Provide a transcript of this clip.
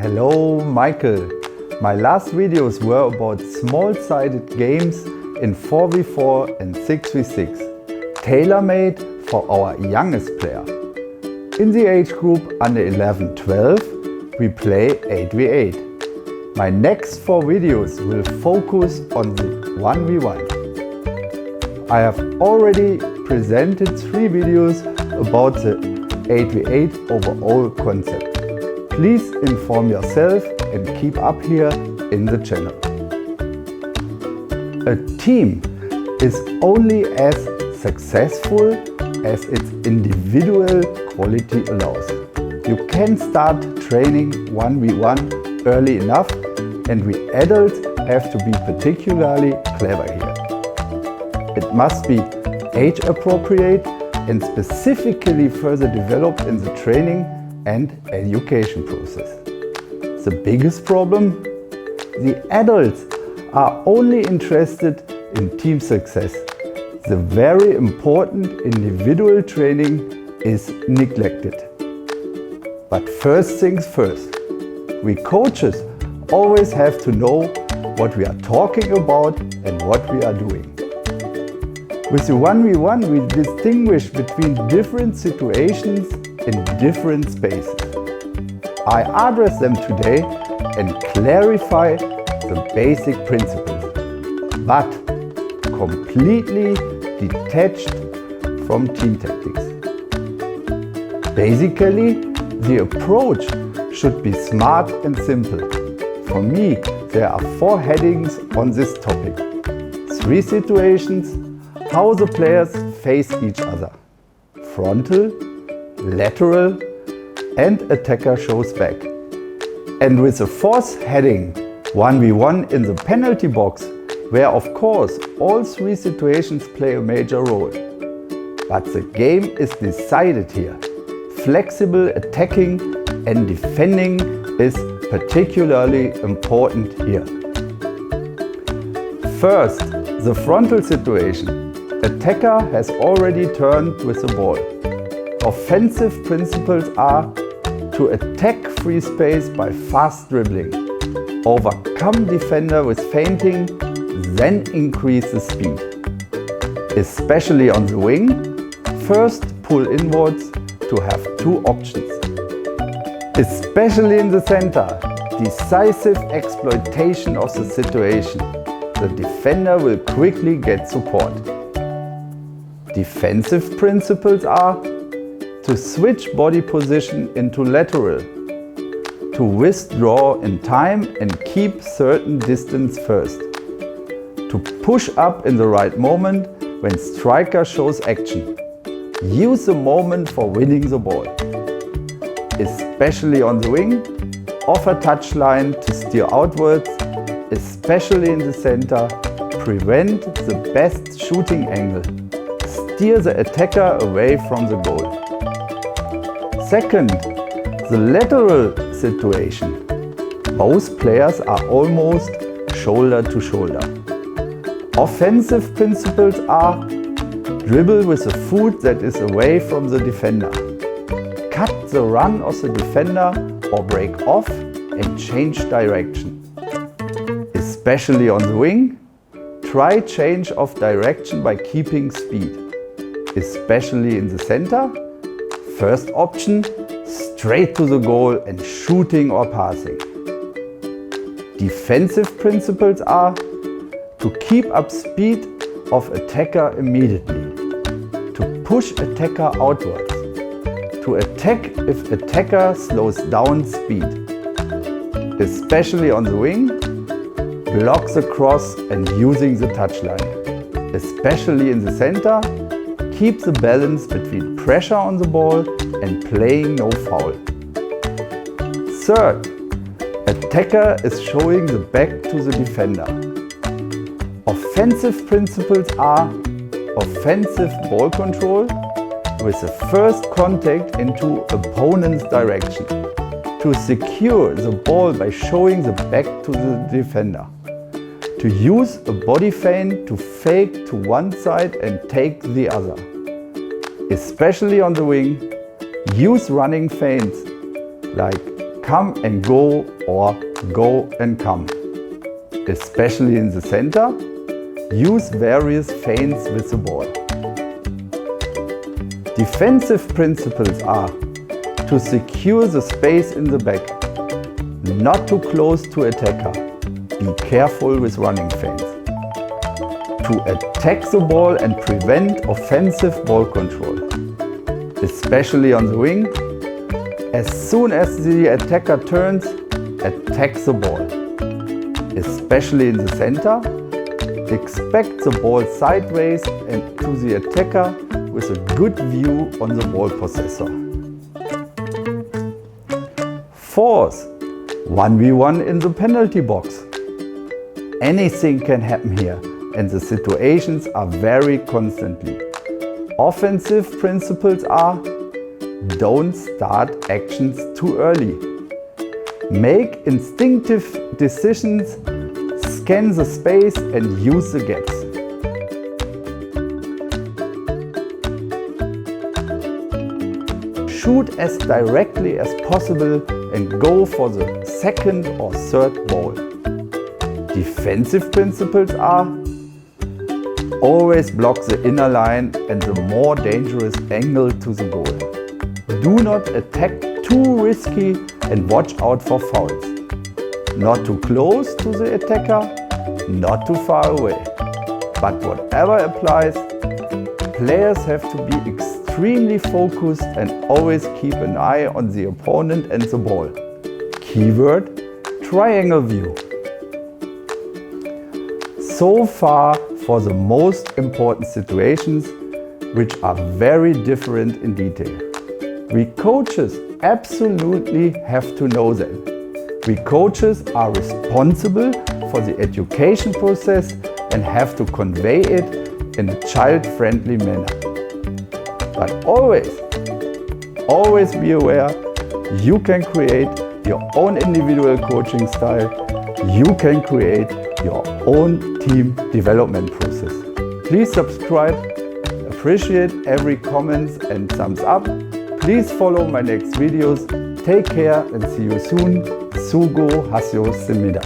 Hello, Michael. My last videos were about small-sided games in 4v4 and 6v6, tailor-made for our youngest player. In the age group under 11-12, we play 8v8. My next 4 videos will focus on the 1v1. I have already presented 3 videos about the 8v8 overall concept. Please inform yourself and keep up here in the channel. A team is only as successful as its individual quality allows. You can start training 1v1 early enough, and we adults have to be particularly clever here. It must be age appropriate and specifically further developed in the training and education process. The biggest problem? The adults are only interested in team success. The very important individual training is neglected. But first things first, we coaches always have to know what we are talking about and what we are doing. With the 1v1 we distinguish between different situations in different spaces. I address them today and clarify the basic principles, but completely detached from team tactics. Basically, the approach should be smart and simple. For me, there are 4 headings on this topic. 3 situations, how the players face each other. Frontal, lateral, and attacker shows back. And with the 4th heading, 1v1 in the penalty box, where of course all 3 situations play a major role. But the game is decided here. Flexible attacking and defending is particularly important here. First, the frontal situation. Attacker has already turned with the ball. Offensive principles are to attack free space by fast dribbling, overcome defender with feinting, then increase the speed. Especially on the wing, first pull inwards to have 2 options. Especially in the center, decisive exploitation of the situation. The defender will quickly get support. Defensive principles are to switch body position into lateral, to withdraw in time and keep certain distance first, to push up in the right moment when striker shows action. Use the moment for winning the ball. Especially on the wing, offer touchline to steer outwards, especially in the center, prevent the best shooting angle, steer the attacker away from the goal. Second, the lateral situation. Both players are almost shoulder to shoulder. Offensive principles are dribble with a foot that is away from the defender. Cut the run of the defender or break off and change direction. Especially on the wing, try change of direction by keeping speed. Especially in the center, first option, straight to the goal and shooting or passing. Defensive principles are to keep up speed of attacker immediately, to push attacker outwards, to attack if attacker slows down speed. Especially on the wing, block the cross and using the touchline. Especially in the center, keep the balance between pressure on the ball and playing no foul. Third, attacker is showing the back to the defender. Offensive principles are offensive ball control with the first contact into opponent's direction, to secure the ball by showing the back to the defender, to use a body feint to fake to one side and take the other. Especially on the wing, use running feints like come and go or go and come. Especially in the center, use various feints with the ball. Defensive principles are to secure the space in the back, not too close to attacker. Be careful with running feints. To attack the ball and prevent offensive ball control, especially on the wing. As soon as the attacker turns, attack the ball. Especially in the center, expect the ball sideways and to the attacker with a good view on the ball possessor. Fourth, 1v1 in the penalty box. Anything can happen here, and the situations are very constantly. Offensive principles are: don't start actions too early. Make instinctive decisions, scan the space and use the gaps. Shoot as directly as possible and go for the second or third ball. Defensive principles are: always block the inner line and the more dangerous angle to the goal. Do not attack too risky and watch out for fouls. Not too close to the attacker, not too far away. But whatever applies, players have to be extremely focused and always keep an eye on the opponent and the ball. Keyword: triangle view. So far for the most important situations, which are very different in detail. We coaches absolutely have to know them. We coaches are responsible for the education process and have to convey it in a child-friendly manner. But always be aware, you can create your own individual coaching style. You can create your own team development process. Please subscribe. Appreciate every comment and thumbs up. Please follow my next videos. Take care and see you soon. 수고하셨습니다.